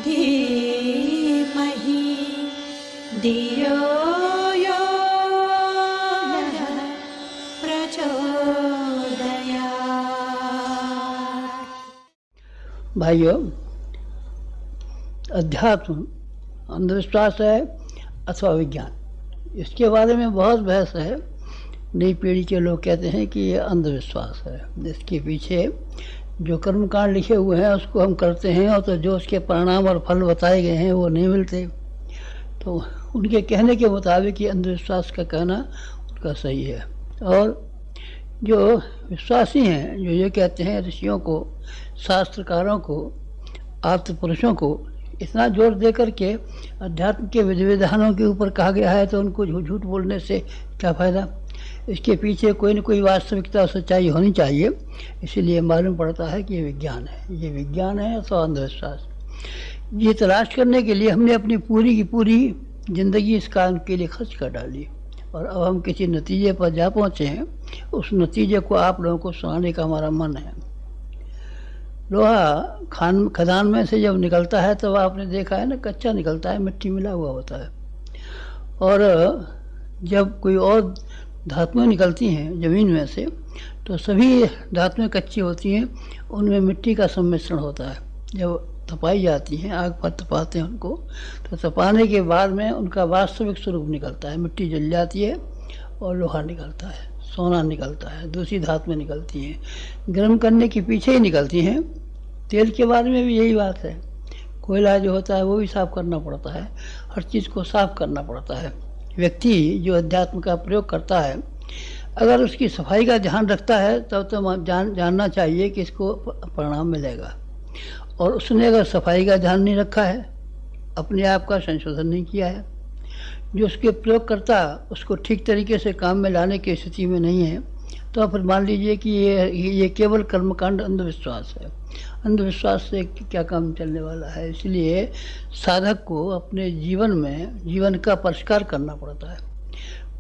धीमहि धियो यो नः प्रचोदयात्। भाइयों, अध्यात्म अंधविश्वास है अथवा विज्ञान, इसके बारे में बहुत बहस है। नई पीढ़ी के लोग कहते हैं कि ये अंधविश्वास है, इसके पीछे जो कर्मकांड लिखे हुए हैं उसको हम करते हैं और तो जो उसके परिणाम और फल बताए गए हैं वो नहीं मिलते। तो उनके कहने के मुताबिक ये अंधविश्वास का कहना उनका सही है। और जो विश्वासी हैं, जो ये कहते हैं ऋषियों को, शास्त्रकारों को, आप्त पुरुषों को इतना जोर दे करके अध्यात्म के विधि विधानों के ऊपर कहा गया है, तो उनको झूठ बोलने से क्या फ़ायदा। इसके पीछे कोई न कोई वास्तविकता और सच्चाई होनी चाहिए। इसीलिए मालूम पड़ता है कि ये विज्ञान है। ये विज्ञान है अथवा अंधविश्वास। ये तलाश करने के लिए हमने अपनी पूरी की पूरी ज़िंदगी इस काम के लिए खर्च कर डाली और अब हम किसी नतीजे पर जा पहुँचे हैं। उस नतीजे को आप लोगों को सुनाने का हमारा मन है। लोहा खदान में से जब निकलता है तब आपने देखा है ना, कच्चा निकलता है, मिट्टी मिला हुआ होता है। और जब कोई और धातुएं निकलती हैं ज़मीन में से, तो सभी धातुएं कच्ची होती हैं, उनमें मिट्टी का सम्मिश्रण होता है। जब तपाई जाती हैं, आग पर तपाते हैं उनको, तो तपाने के बाद में उनका वास्तविक स्वरूप निकलता है। मिट्टी जल जाती है और लोहा निकलता है, सोना निकलता है, दूसरी धातुएं निकलती हैं। गर्म करने के पीछे ही निकलती हैं। तेल के बारे में भी यही बात है। कोयला जो होता है वो भी साफ़ करना पड़ता है, हर चीज़ को साफ़ करना पड़ता है। व्यक्ति जो अध्यात्म का प्रयोग करता है, अगर उसकी सफाई का ध्यान रखता है तब तो जानना चाहिए कि इसको परिणाम मिलेगा। और उसने अगर सफाई का ध्यान नहीं रखा है, अपने आप का संशोधन नहीं किया है, जो उसके प्रयोग करता उसको ठीक तरीके से काम में लाने की स्थिति में नहीं है, तो फिर मान लीजिए कि ये केवल कर्मकांड अंधविश्वास है। अंधविश्वास से क्या काम चलने वाला है। इसलिए साधक को अपने जीवन में जीवन का परिष्कार करना पड़ता है,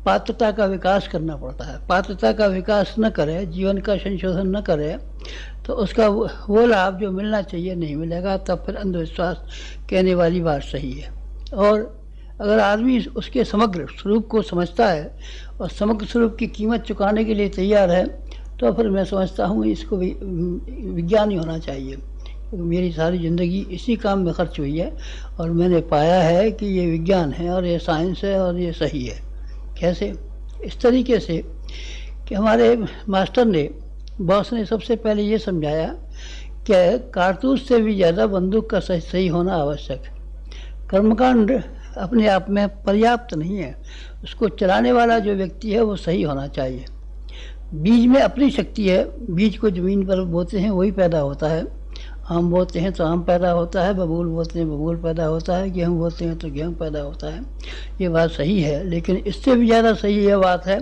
पात्रता का विकास करना पड़ता है। पात्रता का विकास न करे, जीवन का संशोधन न करे, तो उसका वो लाभ जो मिलना चाहिए नहीं मिलेगा। तब फिर अंधविश्वास कहने वाली बात सही है। और अगर आदमी उसके समग्र स्वरूप को समझता है और समग्र स्वरूप की कीमत चुकाने के लिए तैयार है, तो फिर मैं समझता हूँ इसको भी विज्ञान ही होना चाहिए। क्योंकि मेरी सारी ज़िंदगी इसी काम में खर्च हुई है और मैंने पाया है कि ये विज्ञान है और ये साइंस है और ये सही है। कैसे? इस तरीके से कि हमारे मास्टर ने, बॉस ने सबसे पहले ये समझाया कि कारतूस से भी ज़्यादा बंदूक का सही होना आवश्यक है। कर्मकांड अपने आप में पर्याप्त नहीं है, उसको चलाने वाला जो व्यक्ति है वो सही होना चाहिए। बीज में अपनी शक्ति है। बीज को ज़मीन पर बोते हैं वही पैदा होता है। आम बोते हैं तो आम पैदा होता है, बबूल बोते हैं बबूल पैदा होता है, गेहूँ बोते हैं तो गेहूँ पैदा होता है। ये बात सही है, लेकिन इससे भी ज़्यादा सही ये बात है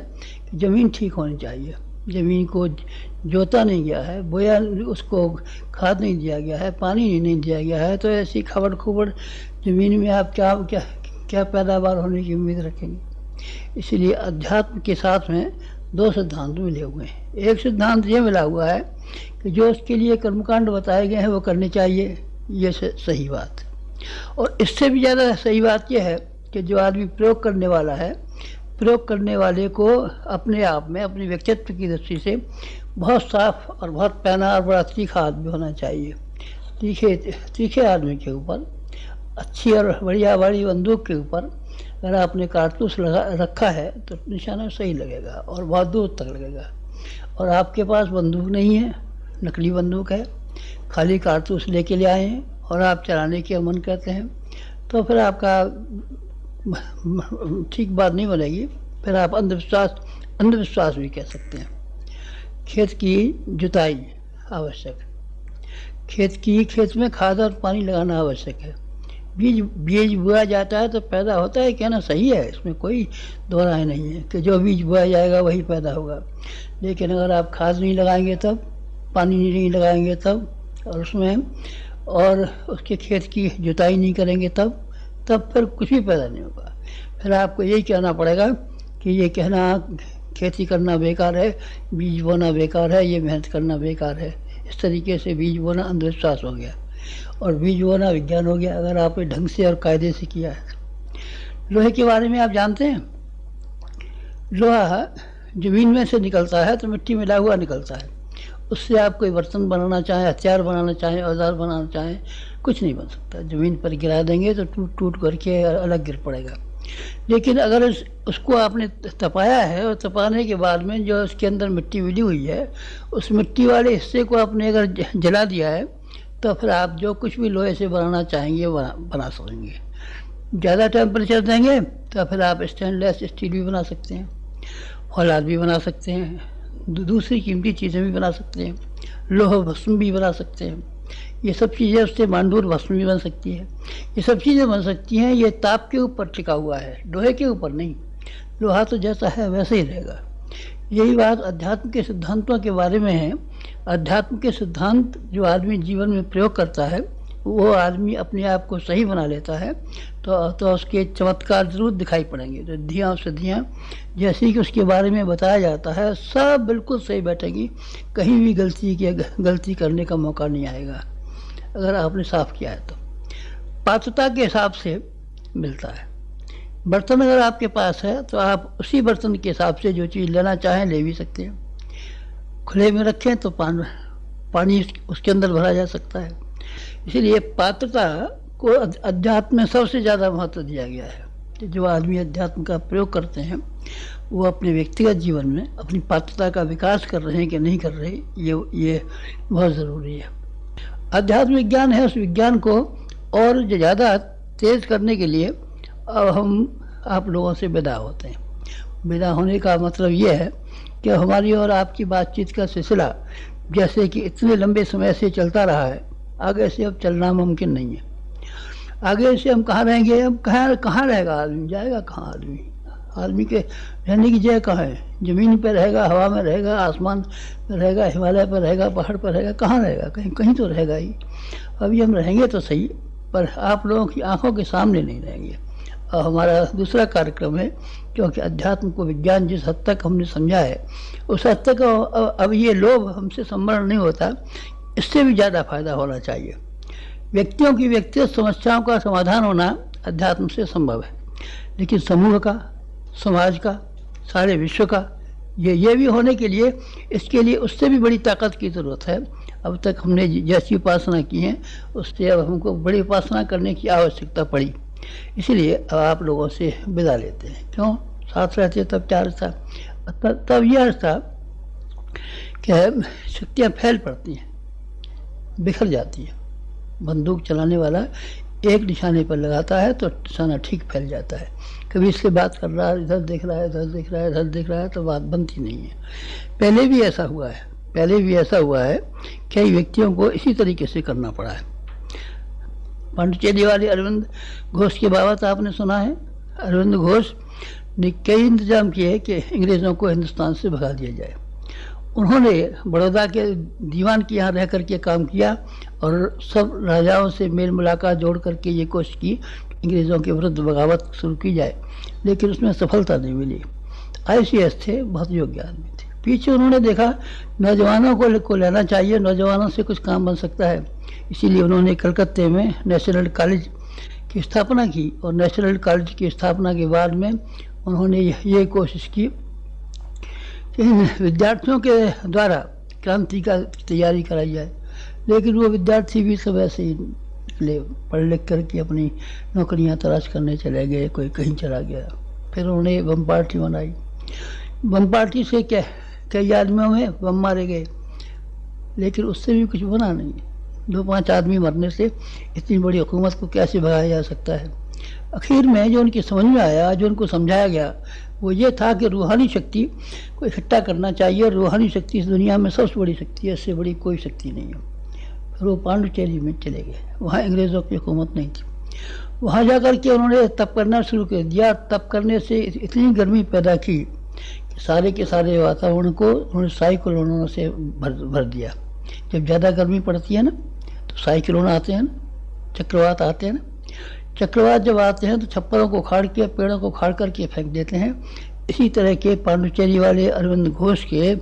कि ज़मीन ठीक होनी चाहिए। ज़मीन को जोता नहीं गया है, बोया, उसको खाद नहीं दिया गया है, पानी नहीं दिया गया है, तो ऐसी खबड़ खुबड़ ज़मीन में आप क्या पैदावार होने की उम्मीद रखेंगे। इसीलिए अध्यात्म के साथ में दो सिद्धांत मिले हुए हैं। एक सिद्धांत ये मिला हुआ है कि जो उसके लिए कर्मकांड बताए गए हैं वो करने चाहिए, ये सही बात है। और इससे भी ज़्यादा सही बात यह है कि जो आदमी प्रयोग करने वाला है, प्रयोग करने वाले को अपने आप में, अपने व्यक्तित्व की दृष्टि से बहुत साफ और बहुत पैना और बड़ा तीखा आदमी होना चाहिए। तीखे आदमी के ऊपर, अच्छी और बढ़िया बड़ी बंदूक के ऊपर अगर आपने कारतूस रखा है तो निशाना सही लगेगा और बहुत दूर तक लगेगा। और आपके पास बंदूक नहीं है, नकली बंदूक है, खाली कारतूस लेके ले आए हैं और आप चलाने के मन करते हैं, तो फिर आपका ठीक बात नहीं बनेगी। फिर आप अंधविश्वास भी कह सकते हैं। खेत की जुताई आवश्यक, खेत में खाद और पानी लगाना आवश्यक है। बीज बोया जाता है तो पैदा होता है, कहना सही है, इसमें कोई दो राय नहीं है कि जो बीज बोया जाएगा वही पैदा होगा। लेकिन अगर आप खाद नहीं लगाएंगे तब, पानी नहीं लगाएंगे तब, और उसके खेत की जुताई नहीं करेंगे तब फिर कुछ भी पैदा नहीं होगा। फिर आपको यही कहना पड़ेगा कि ये कहना खेती करना बेकार है, बीज बोना बेकार है, ये मेहनत करना बेकार है। इस तरीके से बीज बोना अंधविश्वास हो गया। और बीज बोना विज्ञान हो गया, अगर आपने ढंग से और कायदे से किया है। लोहे के बारे में आप जानते हैं, लोहा जमीन में से निकलता है तो मिट्टी मिला हुआ निकलता है। उससे आप कोई बर्तन बनाना चाहें, हथियार बनाना चाहें, औजार बनाना चाहें, कुछ नहीं बन सकता। ज़मीन पर गिरा देंगे तो टूट टूट करके अलग गिर पड़ेगा। लेकिन अगर उसको आपने तपाया है और तपाने के बाद में जो उसके अंदर मिट्टी मिली हुई है, उस मिट्टी वाले हिस्से को आपने अगर जला दिया है तो फिर आप जो कुछ भी लोहे से बनाना चाहेंगे बना सकेंगे। ज़्यादा टेम्परेचर देंगे तो फिर आप स्टेनलेस स्टील भी बना सकते हैं, औलाद भी बना सकते हैं, दूसरी कीमती चीज़ें भी बना सकते हैं, लोह भस्म भी बना सकते हैं। ये सब चीज़ें, उससे मांडूर भस्म भी बन सकती है। ये सब चीज़ें बन सकती हैं। ये ताप के ऊपर टिका हुआ है, लोहे के ऊपर नहीं। लोहा तो जैसा है वैसे ही रहेगा। यही बात अध्यात्म के सिद्धांतों के बारे में है। अध्यात्म के सिद्धांत जो आदमी जीवन में प्रयोग करता है, वो आदमी अपने आप को सही बना लेता है तो उसके चमत्कार जरूर दिखाई पड़ेंगे। तो रिद्धियाँ सिद्धियाँ जैसे कि उसके बारे में बताया जाता है, सब बिल्कुल सही बैठेगी। कहीं भी गलती करने का मौका नहीं आएगा अगर आपने साफ किया है तो। पात्रता के हिसाब से मिलता है। बर्तन अगर आपके पास है तो आप उसी बर्तन के हिसाब से जो चीज़ लेना चाहें ले भी सकते हैं। खुले में रखें तो पानी उसके अंदर भरा जा सकता है। इसीलिए पात्रता को अध्यात्म में सबसे ज़्यादा महत्व दिया गया है कि जो आदमी अध्यात्म का प्रयोग करते हैं वो अपने व्यक्तिगत जीवन में अपनी पात्रता का विकास कर रहे हैं कि नहीं कर रहे, ये बहुत ज़रूरी है। अध्यात्म विज्ञान है, उस विज्ञान को और ज़्यादा तेज़ करने के लिए अब हम आप लोगों से विदा होते हैं। विदा होने का मतलब ये है कि हमारी और आपकी बातचीत का सिलसिला जैसे कि इतने लंबे समय से चलता रहा है, आगे से अब चलना मुमकिन नहीं है। आगे से हम कहाँ रहेंगे? अब कहाँ रहेगा आदमी? जाएगा कहाँ आदमी? आदमी के रहने की जगह कहाँ है? ज़मीन पर रहेगा, हवा में रहेगा, आसमान पर रहेगा, हिमालय पर रहेगा, पहाड़ पर रहेगा, कहाँ रहेगा? कहीं तो रहेगा ही। अभी हम रहेंगे तो सही, पर आप लोगों की आंखों के सामने नहीं रहेंगे। और हमारा दूसरा कार्यक्रम है, क्योंकि अध्यात्म को विज्ञान जिस हद तक हमने समझा है उस हद तक अब ये लोभ हमसे संवरण नहीं होता, इससे भी ज़्यादा फायदा होना चाहिए। व्यक्तियों की व्यक्तिगत समस्याओं का समाधान होना अध्यात्म से संभव है, लेकिन समूह का, समाज का, सारे विश्व का, ये भी होने के लिए इसके लिए उससे भी बड़ी ताकत की ज़रूरत है। अब तक हमने जैसी उपासना की है उससे अब हमको बड़ी उपासना करने की आवश्यकता पड़ी। इसलिए अब आप लोगों से विदा लेते हैं। क्यों? साथ रहते तब क्या अर्थ था? तब यह अर्थ था कि शक्तियाँ फैल पड़ती हैं, बिखर जाती हैं। बंदूक चलाने वाला एक निशाने पर लगाता है तो निशाना ठीक फैल जाता है। कभी इससे बात कर रहा है, इधर देख रहा है, इधर देख रहा है, इधर देख रहा है, तो बात बनती नहीं है। पहले भी ऐसा हुआ है कई व्यक्तियों को इसी तरीके से करना पड़ा है। पांडिचेरी वाले अरविंद घोष की बात आपने सुना है। अरविंद घोष ने कई इंतजाम किए कि अंग्रेज़ों को हिंदुस्तान से भगा दिया जाए। उन्होंने बड़ौदा के दीवान के यहाँ रह करके काम किया और सब राजाओं से मेल मुलाकात जोड़ करके ये कोशिश की कि अंग्रेज़ों के विरुद्ध बगावत शुरू की जाए, लेकिन उसमें सफलता नहीं मिली। ICS थे, बहुत योग्य आदमी थे। पीछे उन्होंने देखा नौजवानों को लेना चाहिए, नौजवानों से कुछ काम बन सकता है। इसीलिए उन्होंने कलकत्ते में नेशनल कॉलेज की स्थापना की और नेशनल कॉलेज की स्थापना के बाद में उन्होंने ये कोशिश की कि विद्यार्थियों के द्वारा क्रांति का तैयारी कराई जाए। लेकिन वो विद्यार्थी भी सब ऐसे ही निकले, पढ़ लिख करके अपनी नौकरियां तलाश करने चले गए, कोई कहीं चला गया। फिर उन्होंने बम पार्टी बनाई। बम पार्टी से कई आदमियों में बम मारे गए, लेकिन उससे भी कुछ बना नहीं। 2-5 आदमी मरने से इतनी बड़ी हुकूमत को कैसे भगाया जा सकता है? आखिर में जो उनकी समझ में आया, जो उनको समझाया गया, वो ये था कि रूहानी शक्ति को इकट्ठा करना चाहिए। रूहानी शक्ति इस दुनिया में सबसे बड़ी शक्ति है, इससे बड़ी कोई शक्ति नहीं है। फिर वो पांडिचेरी में चले गए, वहाँ अंग्रेज़ों की हुकूमत नहीं थी। वहाँ जा कर के उन्होंने तप करना शुरू कर दिया। तप करने से इतनी गर्मी पैदा की कि सारे के सारे वातावरण को उन्होंने साइक्लोनों से भर दिया। जब ज़्यादा गर्मी पड़ती है ना तो साइक्लोन आते हैं ना, चक्रवात आते हैं ना। चक्रवात जब आते हैं तो छप्परों को उखाड़ के, पेड़ों को उखाड़ करके फेंक देते हैं। इसी तरह के पांडिचेरी वाले अरविंद घोष के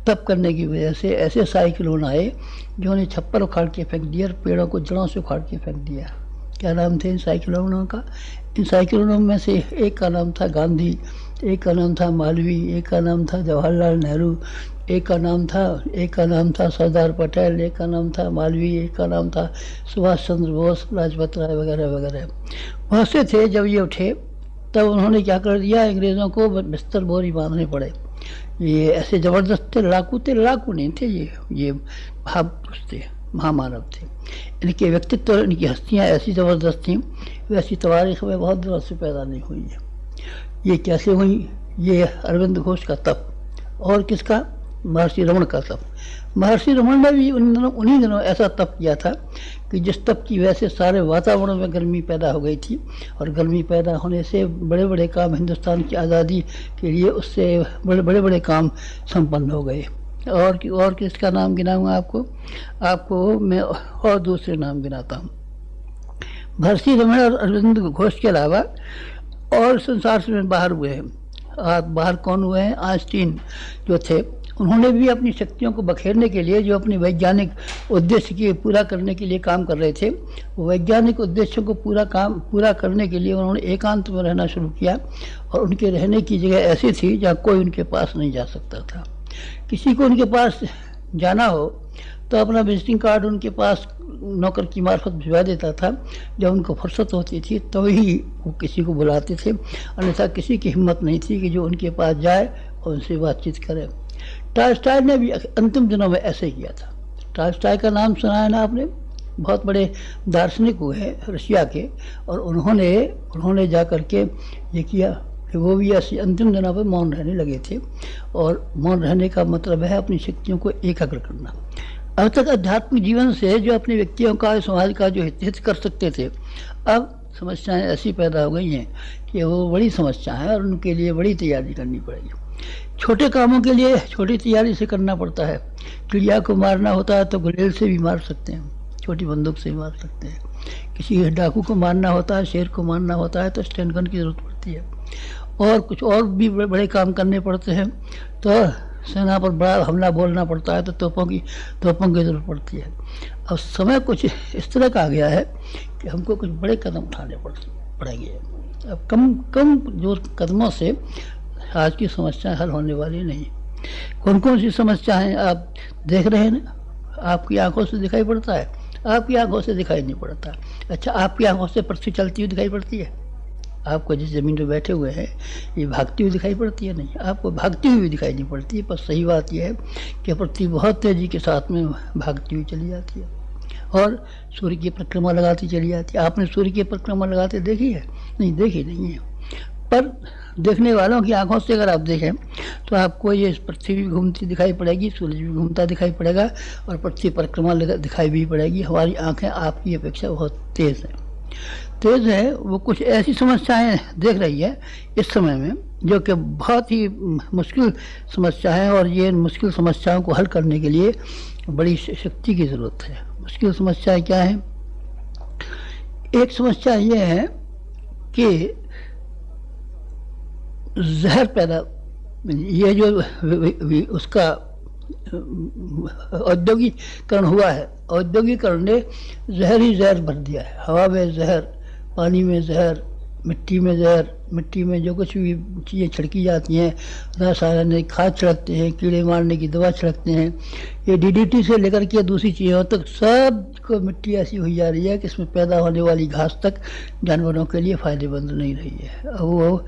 तप करने की वजह से ऐसे साइक्लोन आए जो उन्हें छप्पर उखाड़ के फेंक दिया और पेड़ों को जड़ों से उखाड़ के फेंक दिया। क्या नाम थे इन साइक्लोनों का? इन साइक्लोनों में से एक का नाम था गांधी, एक का नाम था मालवीय, एक का नाम था जवाहरलाल नेहरू, एक का नाम था सरदार पटेल, एक का नाम था मालवीय, एक का नाम था सुभाष चंद्र बोस, लाजपत राय वगैरह वगैरह। बहुत से थे। जब ये उठे तब उन्होंने क्या कर दिया, अंग्रेज़ों को बिस्तर बोरी बांधने पड़े। ये ऐसे ज़बरदस्त थे, लड़ाकू नहीं थे, ये महापुरुष थे, महामानव थे। इनके व्यक्तित्व, इनकी हस्तियाँ ऐसी ज़बरदस्त थीं, वैसी तवारीख में बहुत दिनों से पैदा नहीं हुई है। ये कैसे हुई? ये अरविंद घोष का तप और किसका? महर्षि रमण का तप। महर्षि रमण ने भी उन्हीं दिनों ऐसा तप किया था कि जिस तप की वजह से सारे वातावरण में गर्मी पैदा हो गई थी, और गर्मी पैदा होने से बड़े बड़े काम, हिंदुस्तान की आज़ादी के लिए उससे बड़े बड़े काम संपन्न हो गए। और किसका नाम गिनाऊंगा आपको मैं और दूसरे नाम गिनाता हूँ। महर्षि रमण और अरविंद घोष के अलावा और संसार से बाहर हुए हैं। बाहर कौन हुए हैं? आइंस्टीन जो थे, उन्होंने भी अपनी शक्तियों को बखेरने के लिए, जो अपने वैज्ञानिक उद्देश्य की पूरा करने के लिए काम कर रहे थे, वो वैज्ञानिक उद्देश्यों को पूरा करने के लिए उन्होंने एकांत में रहना शुरू किया। और उनके रहने की जगह ऐसी थी जहाँ कोई उनके पास नहीं जा सकता था। किसी को उनके पास जाना हो तो अपना विजिटिंग कार्ड उनके पास नौकर की मार्फत भिजवा देता था। जब उनको फुर्सत होती थी तो ही वो किसी को बुलाते थे, अन्यथा किसी की हिम्मत नहीं थी कि जो उनके पास जाए और उनसे बातचीत करे। टॉल्स्टॉय ने भी अंतिम दिनों में ऐसे किया था। टॉल्स्टॉय का नाम सुना है ना आपने? बहुत बड़े दार्शनिक हुए हैं रशिया के, और उन्होंने जा कर के ये किया कि वो भी ऐसे अंतिम दिनों पर मौन रहने लगे थे। और मौन रहने का मतलब है अपनी शक्तियों को एकाग्र करना। अब तक आध्यात्मिक जीवन से जो अपने व्यक्तियों का, समाज का जो हित कर सकते थे, अब समस्याएं ऐसी पैदा हो गई हैं कि वो बड़ी समस्या है और उनके लिए बड़ी तैयारी करनी पड़ेगी। छोटे कामों के लिए छोटी तैयारी से करना पड़ता है। चिड़िया को मारना होता है तो गुलेल से भी मार सकते हैं, छोटी बंदूक से भी मार सकते हैं। किसी डाकू को मारना होता है, शेर को मारना होता है तो स्टैंड गन की ज़रूरत पड़ती है। और कुछ और भी बड़े काम करने पड़ते हैं तो सेना पर बड़ा हमला बोलना पड़ता है तो तोपों की ज़रूरत पड़ती है। अब समय कुछ इस तरह का आ गया है कि हमको कुछ बड़े कदम उठाने पड़ेंगे। अब कम जो कदमों से आज की समस्याएं हल होने वाली नहीं। कौन कौन सी समस्याएं आप देख रहे हैं ना? आपकी आंखों से दिखाई पड़ता है? आपकी आंखों से दिखाई नहीं पड़ता। अच्छा, आपकी आंखों से पृथ्वी चलती हुई दिखाई पड़ती है? आपको जिस ज़मीन पर बैठे हुए हैं ये भागती हुई दिखाई पड़ती है? नहीं, आपको भागती हुई दिखाई नहीं पड़ती है। पर सही बात यह है कि पृथ्वी बहुत तेज़ी के साथ में भागती हुई चली जाती है और सूर्य की परिक्रमा लगाती चली जाती है। आपने सूर्य की परिक्रमा लगाते देखी है? नहीं, देखी नहीं है। पर देखने वालों की आंखों से अगर आप देखें तो आपको ये पृथ्वी भी घूमती दिखाई पड़ेगी, सूरज भी घूमता दिखाई पड़ेगा और पृथ्वी परिक्रमा दिखाई भी पड़ेगी। हमारी आंखें आपकी अपेक्षा बहुत तेज़ है। वो कुछ ऐसी समस्याएं देख रही है इस समय में जो कि बहुत ही मुश्किल समस्या है, और ये मुश्किल समस्याओं को हल करने के लिए बड़ी शक्ति की ज़रूरत है। मुश्किल समस्याएं क्या हैं? एक समस्या ये है कि जहर पैदा, ये जो उसका औद्योगिकरण हुआ है, औद्योगिकरण ने जहर ही जहर भर दिया है। हवा में जहर, पानी में जहर, मिट्टी में जहर, मिट्टी में जो कुछ भी चीज़ें छिड़की जाती हैं, रासायनिक खाद छिड़कते हैं, कीड़े मारने की दवा छिड़कते हैं, ये DDT से लेकर के दूसरी चीज़ों तक सब को मिट्टी ऐसी हुई जा रही है कि इसमें पैदा होने वाली घास तक जानवरों के लिए फ़ायदेमंद नहीं रही है। अब वो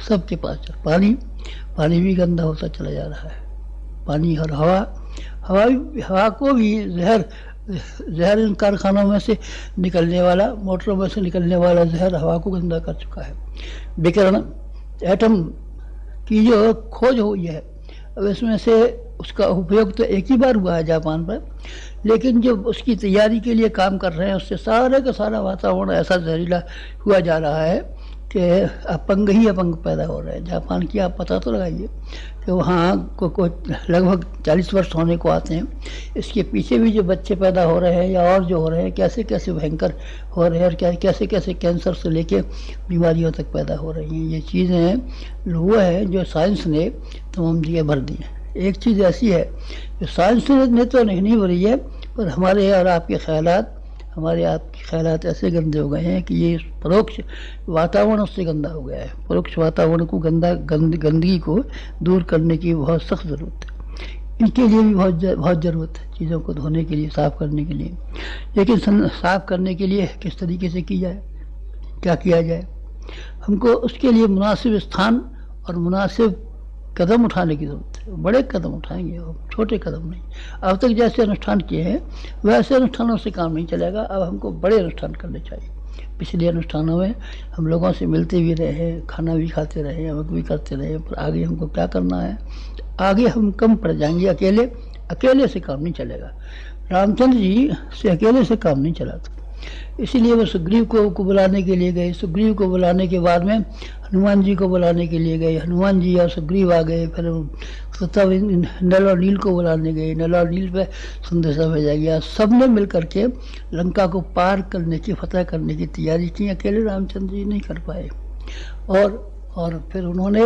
सबके पास पानी भी गंदा होता चला जा रहा है। पानी और हवा को भी जहर इन कारखानों में से निकलने वाला, मोटरों में से निकलने वाला जहर हवा को गंदा कर चुका है। विकिरण, एटम की जो खोज हुई है, अब इसमें से उसका उपयोग तो एक ही बार हुआ है जापान पर, लेकिन जो उसकी तैयारी के लिए काम कर रहे हैं उससे सारे का सारा वातावरण ऐसा जहरीला हुआ जा रहा है कि अपंग पैदा हो रहे हैं। जापान की आप पता तो लगाइए कि वहाँ को लगभग 40 वर्ष होने को आते हैं। इसके पीछे भी जो बच्चे पैदा हो रहे हैं या और जो हो रहे हैं, कैसे कैसे भयंकर हो रहे हैं और कैसे कैसे कैंसर से लेके बीमारियों तक पैदा हो रही हैं। ये चीज़ें हैं वो है जो साइंस ने तमाम जगह भर दी हैं। एक चीज़ ऐसी है जो साइंस ने तो नहीं बोली है, पर हमारे और आपके ख्यालात, हमारे आपके ख्यालात ऐसे गंदे हो गए हैं कि ये परोक्ष वातावरण उससे गंदा हो गया है। परोक्ष वातावरण को गंदगी को दूर करने की बहुत सख्त ज़रूरत है। इनके लिए भी बहुत ज़रूरत है, चीज़ों को धोने के लिए, साफ़ करने के लिए। लेकिन साफ़ करने के लिए किस तरीके से की जाए, क्या किया जाए, हमको उसके लिए मुनासिब स्थान और मुनासिब कदम उठाने की ज़रूरत है। बड़े कदम उठाएंगे और छोटे कदम नहीं। अब तक जैसे अनुष्ठान किए हैं वैसे अनुष्ठानों से काम नहीं चलेगा। अब हमको बड़े अनुष्ठान करने चाहिए। पिछले अनुष्ठानों में हम लोगों से मिलते भी रहे, खाना भी खाते रहे, अमक भी करते रहे, पर आगे हमको क्या करना है, आगे हम कम पड़ जाएंगे। अकेले से काम नहीं चलेगा। रामचंद्र जी से अकेले से काम नहीं चला था, इसीलिए वो सुग्रीव को बुलाने के लिए गए। सुग्रीव को बुलाने के बाद में हनुमान जी को बुलाने के लिए गए। हनुमान जी और सुग्रीव आ गए। फिर तब नल और नील को बुलाने गए। नल और नील पे संदेशा भेजा गया। सब ने मिल करके लंका को पार करने की, फतह करने की तैयारी की। अकेले रामचंद्र जी नहीं कर पाए। और फिर उन्होंने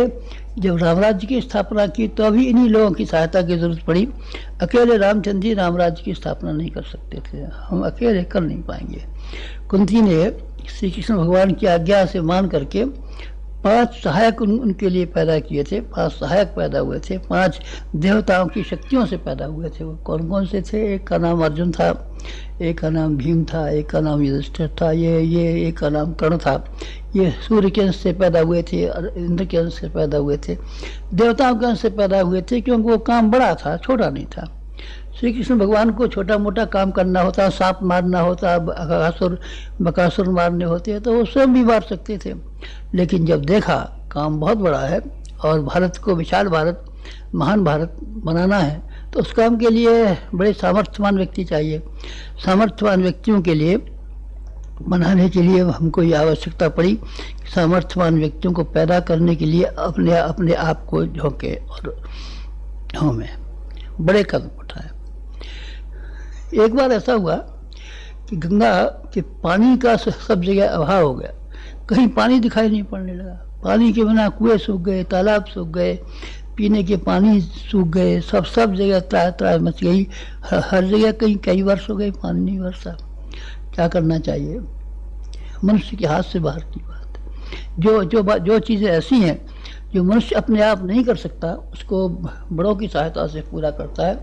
जब रामराज्य की स्थापना की तो अभी इन्हीं लोगों की सहायता की जरूरत पड़ी। अकेले रामचंद्र जी रामराज्य की स्थापना नहीं कर सकते थे, हम अकेले कर नहीं पाएंगे। कुंती ने श्री कृष्ण भगवान की आज्ञा से मान करके 5 सहायक उनके लिए पैदा किए थे। 5 सहायक पैदा हुए थे, 5 देवताओं की शक्तियों से पैदा हुए थे। वो कौन कौन से थे? एक का नाम अर्जुन था, एक का नाम भीम था, एक का नाम युधिष्ठिर था, ये एक का नाम कर्ण था। ये सूर्य के अंश से पैदा हुए थे और इंद्र के अंश से पैदा हुए थे, देवताओं के अंश से पैदा हुए थे, क्योंकि वो काम बड़ा था, छोटा नहीं था। श्री कृष्ण भगवान को छोटा मोटा काम करना होता, सांप मारना होता, बकासुर मारने होते, तो वो स्वयं भी मार सकते थे। लेकिन जब देखा काम बहुत बड़ा है और भारत को विशाल भारत, महान भारत बनाना है, तो उस काम के लिए बड़े सामर्थ्यवान व्यक्ति चाहिए। सामर्थ्यवान व्यक्तियों के लिए बनाने के लिए हमको ये आवश्यकता पड़ी, सामर्थ्यवान व्यक्तियों को पैदा करने के लिए अपने आप को झोंके और हमें बड़े कदम उठाए। एक बार ऐसा हुआ कि गंगा के पानी का सब जगह अभाव हो गया, कहीं पानी दिखाई नहीं पड़ने लगा। पानी के बिना कुएं सूख गए, तालाब सूख गए, पीने के पानी सूख गए, सब जगह त्राह मच गई। हर जगह कई वर्ष हो गए पानी नहीं बरसा। क्या करना चाहिए? मनुष्य के हाथ से बाहर की बात है। जो चीज़ें ऐसी हैं जो मनुष्य अपने आप नहीं कर सकता, उसको बड़ों की सहायता से पूरा करता है,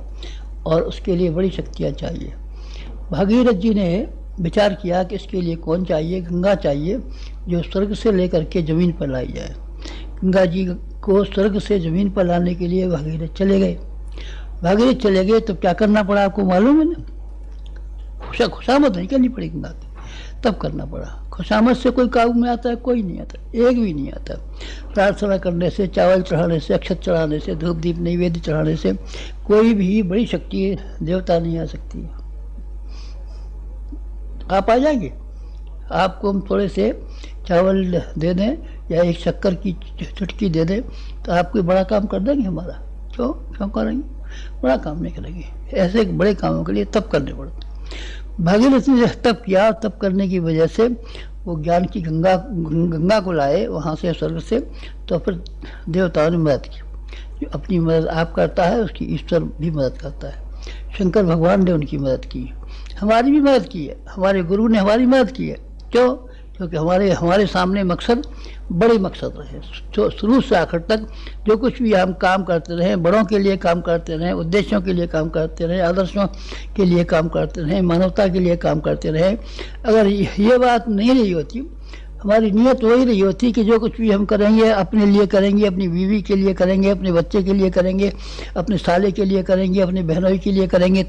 और उसके लिए बड़ी शक्तियाँ चाहिए। भागीरथ जी ने विचार किया कि इसके लिए कौन चाहिए? गंगा चाहिए, जो स्वर्ग से लेकर के ज़मीन पर लाई जाए। गंगा जी को स्वर्ग से ज़मीन पर लाने के लिए भागीरथ चले गए। तो क्या करना पड़ा आपको मालूम है ना? खुशामद नहीं करनी पड़ी गंगा की, तब करना पड़ा। खुशामद से कोई काबू में आता है? कोई नहीं आता, एक भी नहीं आता। प्रार्थना करने से, चावल चढ़ाने से, अक्षत चढ़ाने से, धूप दीप नैवेद्य चढ़ाने से कोई भी बड़ी शक्ति देवता नहीं आ सकती। आप आ जाएंगे? आपको हम थोड़े से चावल दे दें या एक शक्कर की चुटकी दे दें तो आप कोई बड़ा काम कर देंगे हमारा? क्यों करेंगे? बड़ा काम नहीं करेंगे। ऐसे बड़े कामों के लिए तब करने पड़ते। भागीरथ ने तप किया, तप करने की वजह से वो ज्ञान की गंगा को लाए वहाँ से, स्वर्ग से। तो फिर देवताओं ने मदद की। जो अपनी मदद आप करता है उसकी ईश्वर भी मदद करता है। शंकर भगवान ने उनकी मदद की, हमारी भी मदद की है, हमारे गुरु ने हमारी मदद की है। क्यों? क्योंकि हमारे सामने मकसद बड़े मकसद रहे। जो शुरू से आखिर तक जो कुछ भी हम काम करते रहे, बड़ों के लिए काम करते रहे, उद्देश्यों के लिए काम करते रहे, आदर्शों के लिए काम करते रहे, मानवता के लिए काम करते रहे। अगर ये बात नहीं रही होती, हमारी नीयत वही रही होती कि जो कुछ भी हम करेंगे अपने लिए करेंगे, अपनी बीवी के लिए करेंगे, अपने बच्चे के लिए करेंगे, अपने साले के लिए करेंगे, अपने बहनोई के लिए करेंगे,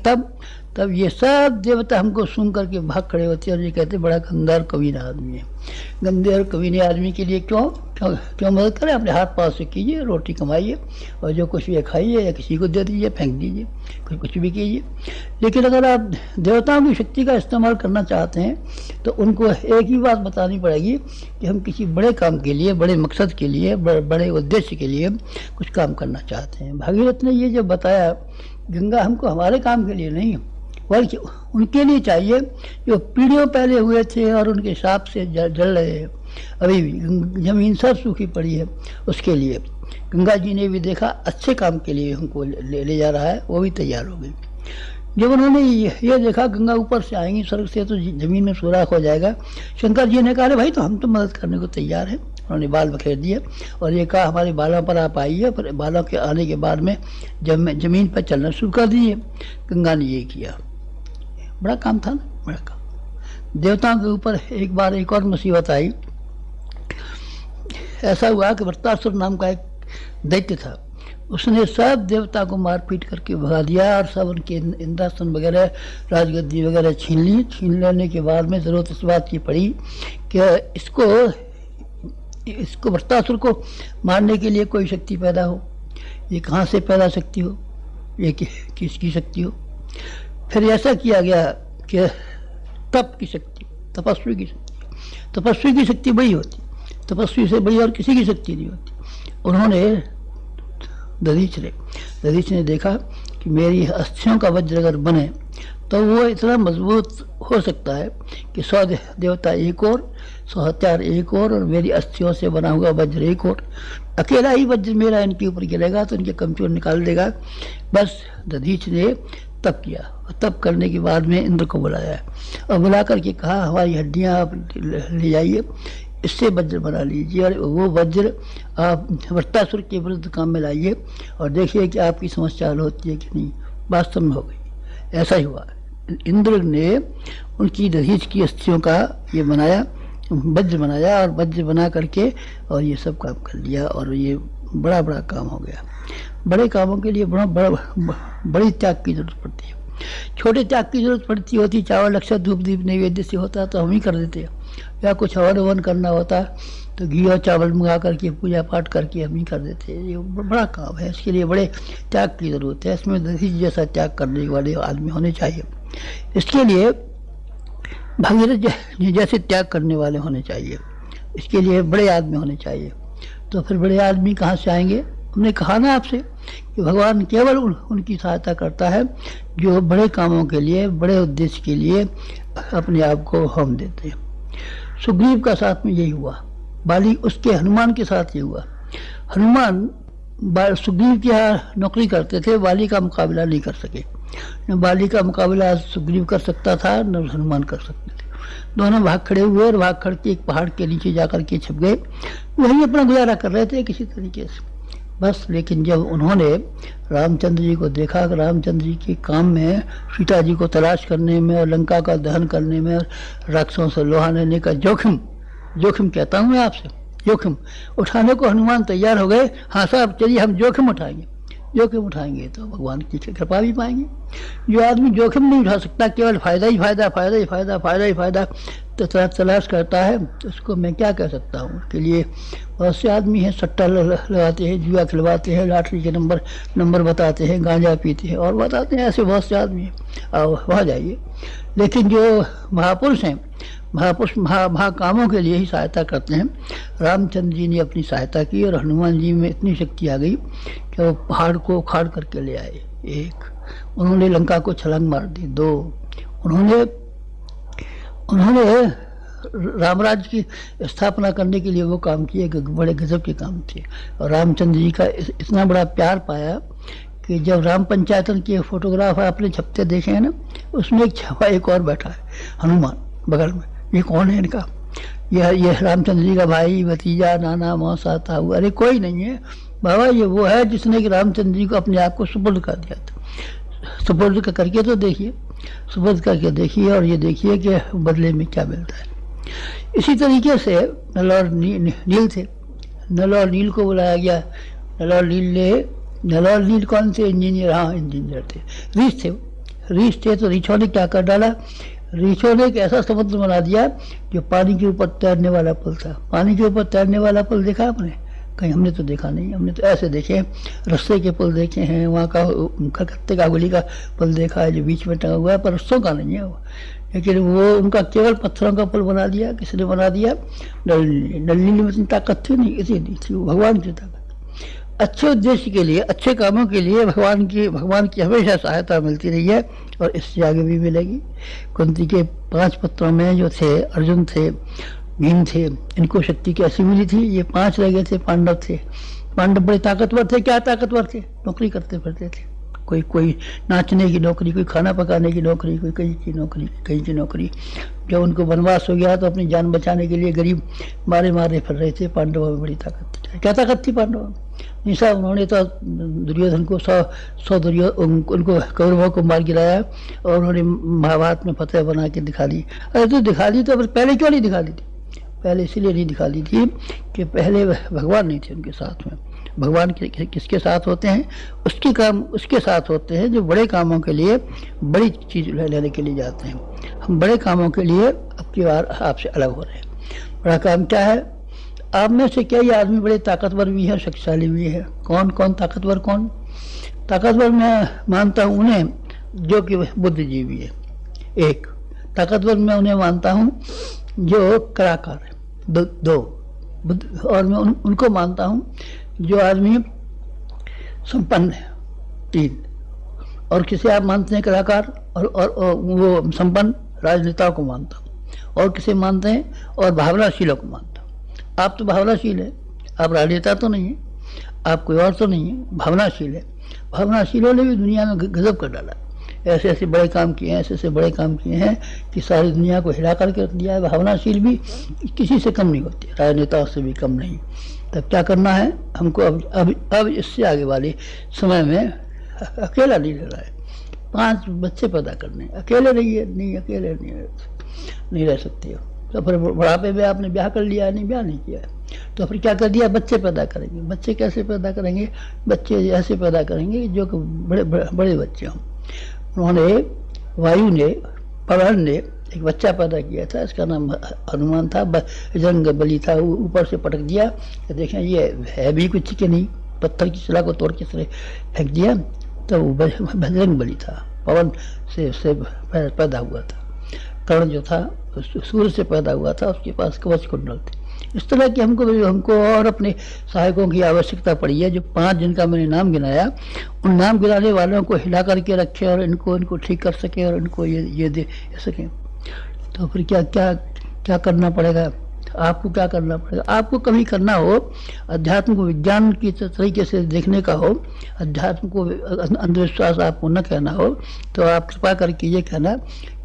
तब ये सब देवता हमको सुन करके भाग खड़े होते हैं और ये कहते बड़ा गंदा और कमीना आदमी है। गंदे और कमीने आदमी के लिए क्यों मदद करें? अपने हाथ पाँव से कीजिए, रोटी कमाइए और जो कुछ भी खाइए या किसी को दे दीजिए, फेंक दीजिए, कुछ भी कीजिए। लेकिन अगर आप देवताओं की शक्ति का इस्तेमाल करना चाहते हैं तो उनको एक ही बात बतानी पड़ेगी कि हम किसी बड़े काम के लिए, बड़े मकसद के लिए, बड़े उद्देश्य के लिए कुछ काम करना चाहते हैं। भागीरथ ने ये जब बताया, गंगा हमको हमारे काम के लिए नहीं बल्कि उनके लिए चाहिए जो पीढ़ियों पहले हुए थे और उनके हिसाब से जल रहे हैं। अभी भी जमीन सब सूखी पड़ी है उसके लिए। गंगा जी ने भी देखा अच्छे काम के लिए हमको ले जा रहा है, वो भी तैयार हो गई। जब उन्होंने ये देखा गंगा ऊपर से आएंगी स्वर्ग से तो जमीन में सुराख हो जाएगा, शंकर जी ने कहा अरे भाई तो हम तो मदद करने को तैयार हैं। उन्होंने बाल बखेर दिए और ये कहा हमारे बालों पर आप आइए। फिर बालों के आने के बाद में जब जमीन पर चलना शुरू कर दिए, गंगा ने ये किया। बड़ा काम था ना, बड़ा काम। देवताओं के ऊपर एक बार एक और मुसीबत आई। ऐसा हुआ कि वृत्तासुर नाम का एक दैत्य था, उसने सब देवता को मारपीट करके भगा दिया और सब उनके इंद्रासन वगैरह राजगद्दी वगैरह छीन ली। छीन लेने के बाद में ज़रूरत इस बात की पड़ी कि इसको वृत्तासुर को मारने के लिए कोई शक्ति पैदा हो। ये कहाँ से पैदा शक्ति हो, ये किसकी शक्ति हो। फिर ऐसा किया गया कि तप की शक्ति, तपस्वी की शक्ति। तपस्वी की शक्ति वही होती, तपस्वी से बड़ी और किसी की शक्ति नहीं होती। उन्होंने दधीच ने देखा कि मेरी अस्थियों का वज्र अगर बने तो वो इतना मजबूत हो सकता है कि 100 देवता एक और, 100 हथियार एक और मेरी अस्थियों से बना हुआ वज्र एक और। अकेला ही वज्र मेरा इनके ऊपर गिरेगा तो इनके कमजोर निकाल देगा। बस दधीच ने तप किया और तप करने के बाद में इंद्र को बुलाया और बुला करके कहा हमारी हड्डियाँ आप ले जाइए, इससे वज्र बना लीजिए और वो वज्र आप वृत्तासुर के विरुद्ध काम में लाइए और देखिए कि आपकी समस्या हल होती है कि नहीं। वास्तव में हो गई, ऐसा ही हुआ। इंद्र ने उनकी दधीच की अस्थियों का ये बनाया, वज्र बनाया और वज्र बना करके और ये सब काम कर लिया और ये बड़ा बड़ा काम हो गया। बड़े कामों के लिए बड़ी त्याग की जरूरत पड़ती है। छोटे त्याग की जरूरत पड़ती होती, चावल अक्षर धूप दीप नैवेद्य से होता तो हम ही कर देते, या कुछ हवन वन करना होता तो घी और चावल मंगा करके पूजा पाठ करके हम ही कर देते। ये बड़ा काम है, इसके लिए बड़े त्याग की जरूरत है। इसमें दधीच जैसा त्याग करने वाले आदमी होने चाहिए। इसके लिए भगीरथ जैसे त्याग करने वाले होने चाहिए। इसके लिए बड़े आदमी होने चाहिए। तो फिर बड़े आदमी कहाँ से आएंगे? हमने कहा ना आपसे कि भगवान केवल उनकी सहायता करता है जो बड़े कामों के लिए, बड़े उद्देश्य के लिए अपने आप को होम देते हैं। सुग्रीव का साथ में यही हुआ, बाली उसके हनुमान के साथ ये हुआ। हनुमान सुग्रीव की यहाँ नौकरी करते थे, बाली का मुकाबला नहीं कर सके। न बाली का मुकाबला सुग्रीव कर सकता था न हनुमान कर सकते थे। दोनों भाग खड़े हुए और भाग खड़ के एक पहाड़ के नीचे जाकर के छिप गए, वहीं अपना गुजारा कर रहे थे किसी तरीके से बस। लेकिन जब उन्होंने रामचंद्र जी को देखा कि रामचंद्र जी के काम में सीता जी को तलाश करने में और लंका का दहन करने में और राक्षसों से लोहा लेने का जोखिम कहता हूँ मैं आपसे, जोखिम उठाने को हनुमान तैयार हो गए। हाँ साहब चलिए हम जोखिम उठाएंगे तो भगवान की कृपा भी पाएंगे। जो आदमी जोखिम नहीं उठा सकता, केवल फायदा ही फायदा तो तलाश करता है, तो उसको मैं क्या कह सकता हूँ। उसके लिए बहुत से आदमी हैं, सट्टा लगाते हैं, जुआ खिलवाते हैं, लॉटरी के नंबर बताते हैं, गांजा पीते हैं और बताते हैं, ऐसे बहुत से आदमी हैं। आओ वहाँ जाइए। लेकिन जो महापुरुष हैं, महापुरुष महाकामों के लिए ही सहायता करते हैं। रामचंद्र जी ने अपनी सहायता की और हनुमान जी में इतनी शक्ति आ गई कि वो पहाड़ को उखाड़ करके ले आए। 1, उन्होंने लंका को छलांग मार दी। 2, उन्होंने रामराज्य की स्थापना करने के लिए वो काम किए, बड़े गजब के काम थे। और रामचंद्र जी का इतना बड़ा प्यार पाया कि जब राम पंचायतन के फोटोग्राफ आपने छपते देखे हैं ना, उसमें एक छपा एक और बैठा है, हनुमान बगल में। ये कौन है इनका? यह रामचंद्र जी का भाई, भतीजा, नाना, मौसा, ताऊ। अरे कोई नहीं है बाबा, ये वो है जिसने कि रामचंद्र जी को अपने आप को सुपुर्द कर दिया था। सुपुर्द करके तो देखिए, सुपुर्द करके देखिए और ये देखिए कि बदले में क्या मिलता है। इसी तरीके से नल और नील थे। नल और नील को बुलाया गया। नल और नील कौन थे? इंजीनियर। हाँ इंजीनियर थे। रीछ थे तो रीछों ने क्या कर डाला? रीछों ने एक ऐसा समुद्र बना दिया जो पानी के ऊपर तैरने वाला पुल था। पानी के ऊपर तैरने वाला पुल देखा आपने? कहीं हमने तो देखा नहीं। हमने तो ऐसे देखे हैं, रस्से के पुल देखे हैं, वहाँ का कलकत्ते का गोली का पुल देखा है जो बीच में टंगा हुआ है, पर रस्सों का नहीं है वो। लेकिन वो उनका केवल पत्थरों का पुल बना दिया। किसने बना दिया? नलिनी में इतनी ताकत थी नहीं, इतनी नहीं थी, वो भगवान की ताकत। अच्छे उद्देश्य के लिए, अच्छे कामों के लिए भगवान की हमेशा सहायता मिलती रही है और इससे आगे भी मिलेगी। कुंती के 5 पुत्रों में जो थे, अर्जुन थे, भीम थे, इनको शक्ति कैसी मिली थी? ये 5 रह गए थे, पांडव थे। पांडव बड़े ताकतवर थे। क्या ताकतवर थे? नौकरी करते फिरते थे। कोई नाचने की नौकरी, कोई खाना पकाने की नौकरी, कोई कहीं की नौकरी। जब उनको वनवास हो गया तो अपनी जान बचाने के लिए गरीब मारे फिर रहे थे। पांडवों में बड़ी ताकत थी। क्या ताकत थी पांडवों में? निशा उन्होंने तो दुर्योधन को 100 उनको कौरवों को मार गिराया और उन्होंने महाभारत में फतेह बना के दिखा दी। अरे तो दिखा दी तो पहले क्यों नहीं दिखा दी थी? पहले इसीलिए नहीं दिखा दी थी कि पहले भगवान नहीं थे उनके साथ में। भगवान किसके साथ होते हैं? उसके काम उसके साथ होते हैं जो बड़े कामों के लिए, बड़ी चीज लेने के लिए जाते हैं। हम बड़े कामों के लिए अब की बार आपसे अलग हो रहे हैं। बड़ा काम क्या है? आप में से कई आदमी बड़े ताकतवर भी है, शक्तिशाली भी है। कौन ताकतवर? कौन ताकतवर? मैं मानता हूँ उन्हें जो कि बुद्धिजीवी है। एक ताकतवर मैं उन्हें मानता हूँ जो कलाकार है। दो और मैं उनको मानता हूँ जो आदमी संपन्न है। 3 और किसे आप मानते हैं कलाकार और वो संपन्न? राजनेताओं को मानता हूँ। और किसे मानते हैं? और भावनाशीलों को मानता हूँ। आप तो भावनाशील है, आप राजनेता तो नहीं है, आप कोई और तो नहीं है, भावनाशील है। भावनाशीलों ने भी दुनिया में गजब कर डाला। ऐसे बड़े काम किए हैं, ऐसे बड़े काम किए हैं कि सारी दुनिया को हिला करके रख दिया है। भावनाशील भी किसी से कम नहीं होते, राजनेताओं से भी कम नहीं। तब क्या करना है हमको? अब इससे आगे वाले समय में अकेला नहीं रह रहा है। 5 बच्चे पैदा करने, अकेले अकेले नहीं रह सकते हो। तो फिर बुढ़ापे में आपने ब्याह कर लिया, नहीं ब्याह नहीं किया, तो फिर क्या कर दिया? बच्चे पैदा करेंगे। बच्चे कैसे पैदा करेंगे? बच्चे ऐसे पैदा करेंगे जो कि बड़े बच्चे हों। उन्होंने, वायु ने, पवन ने एक बच्चा पैदा किया था, इसका नाम हनुमान था। बजरंग बली था। ऊपर से पटक दिया, देखें ये है भी कुछ के नहीं, पत्थर की शिला को तोड़ के फेंक दिया, तो वो बजरंग बली था। पवन से पैदा हुआ था। कर्ण जो था सूर्य से पैदा हुआ था, उसके पास कवच कुंडल थे। इस तरह की हमको और अपने सहायकों की आवश्यकता पड़ी है। जो 5 जिनका मैंने नाम गिनाया, उन नाम गिनाने वालों को हिला करके रखे और इनको ठीक कर सके और इनको ये दे सकें। तो फिर क्या करना पड़ेगा? आपको क्या करना पड़ेगा? आपको कभी करना हो, अध्यात्म को विज्ञान की तरीके से देखने का हो, अध्यात्म को अंधविश्वास आपको न कहना हो, तो आप कृपा करके ये कहना